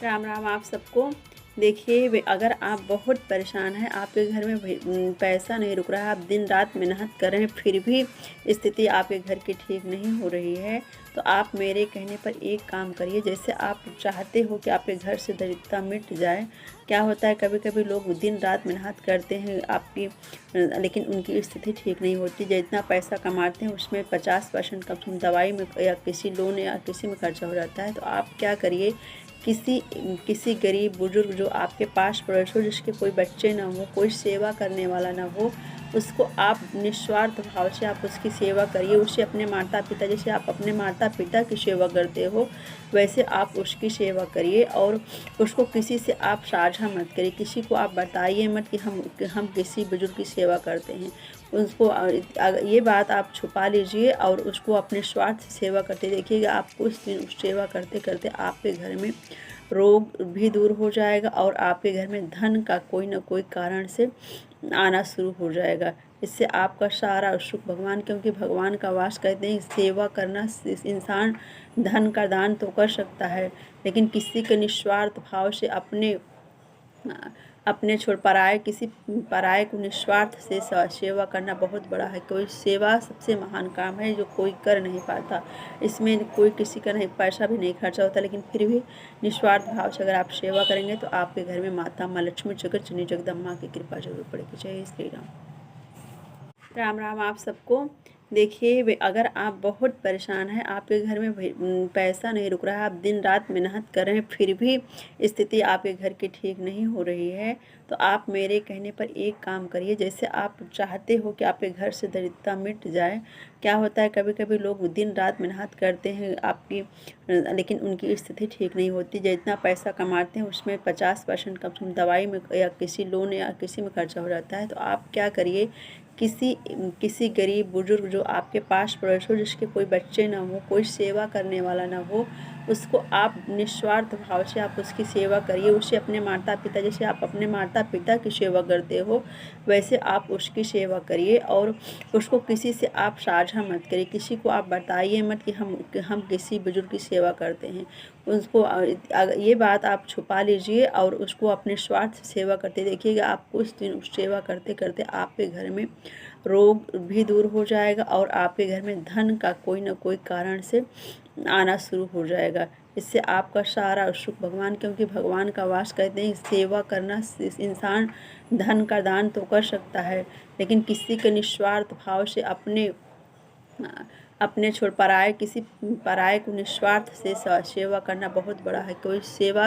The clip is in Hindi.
राम राम आप सबको। देखिए अगर आप बहुत परेशान हैं, आपके घर में पैसा नहीं रुक रहा है, आप दिन रात मेहनत कर रहे हैं, फिर भी स्थिति आपके घर की ठीक नहीं हो रही है, तो आप मेरे कहने पर एक काम करिए। जैसे आप चाहते हो कि आपके घर से दरिद्रता मिट जाए। क्या होता है, कभी कभी लोग दिन रात मेहनत करते हैं आपकी, लेकिन उनकी स्थिति ठीक नहीं होती। जितना पैसा कमाते हैं उसमें 50% कम दवाई में या किसी लोन या किसी में खर्चा हो जाता है। तो आप क्या करिए, किसी किसी गरीब बुजुर्ग जो आपके पास पड़ोस हो, जिसके कोई बच्चे ना हो, कोई सेवा करने वाला ना हो, उसको आप निस्वार्थ भाव से आप उसकी सेवा करिए। उसे अपने माता पिता, जैसे आप अपने माता पिता की सेवा करते हो, वैसे आप उसकी सेवा करिए। और उसको किसी से आप साझा मत करिए, किसी को आप बताइए मत कि हम किसी बुजुर्ग की सेवा करते हैं। उसको ये बात आप छुपा लीजिए और उसको अपने स्वार्थ से सेवा करते देखिएगा। आप कुछ दिन उस सेवा करते करते आपके घर में रोग भी दूर हो जाएगा और आपके घर में धन का कोई ना कोई कारण से आना शुरू हो जाएगा। इससे आपका सारा सुख भगवान, क्योंकि भगवान का वास कहते हैं सेवा करना, इंसान धन का दान तो कर सकता है, लेकिन किसी के निस्वार्थ भाव से अपने छोड़ पराये, किसी पराये को निस्वार्थ से सेवा करना बहुत बड़ा है। कोई सेवा सबसे महान काम है जो कोई कर नहीं पाता। इसमें कोई किसी का नहीं, पैसा भी नहीं खर्चा होता, लेकिन फिर भी निस्वार्थ भाव से अगर आप सेवा करेंगे तो आपके घर में माता माँ लक्ष्मी जगत जननी जगदम्बा की कृपा जरूर पड़ेगी। जय श्री राम। राम राम आप सबको। देखिए अगर आप बहुत परेशान हैं, आपके घर में पैसा नहीं रुक रहा है, आप दिन रात मेहनत कर रहे हैं, फिर भी स्थिति आपके घर की ठीक नहीं हो रही है, तो आप मेरे कहने पर एक काम करिए। जैसे आप चाहते हो कि आपके घर से दरिद्रता मिट जाए। क्या होता है, कभी कभी लोग दिन रात मेहनत करते हैं आपकी, लेकिन उनकी स्थिति ठीक नहीं होती। जितना पैसा कमाते हैं उसमें 50% कम दवाई में या किसी लोन या किसी में खर्चा हो जाता है। तो आप क्या करिए, किसी किसी गरीब बुजुर्ग जो आपके पास पड़ोस हो, जिसके कोई बच्चे ना हो, कोई सेवा करने वाला ना हो, उसको आप निस्वार्थ भाव से आप उसकी सेवा करिए। उसे अपने माता पिता, जैसे आप अपने माता पिता की सेवा करते हो, वैसे आप उसकी सेवा करिए। और उसको किसी से आप साझा मत करिए, किसी को आप बताइए मत कि हम किसी बुजुर्ग की सेवा करते हैं। उसको ये बात आप छुपा लीजिए और उसको अपने स्वार्थ से सेवा करते देखिएगा। आप कुछ दिन उस सेवा करते करते आपके घर में रोग भी दूर हो जाएगा और आपके घर में धन का कोई ना कोई कारण से आना शुरू हो जाएगा। इससे आपका सारा सुख भगवान, क्योंकि भगवान का वास कहते हैं सेवा करना, इंसान धन का दान तो कर सकता है, लेकिन किसी के निस्वार्थ भाव से अपने छोड़ पराये, किसी पराये को निस्वार्थ से सेवा करना बहुत बड़ा है। कोई सेवा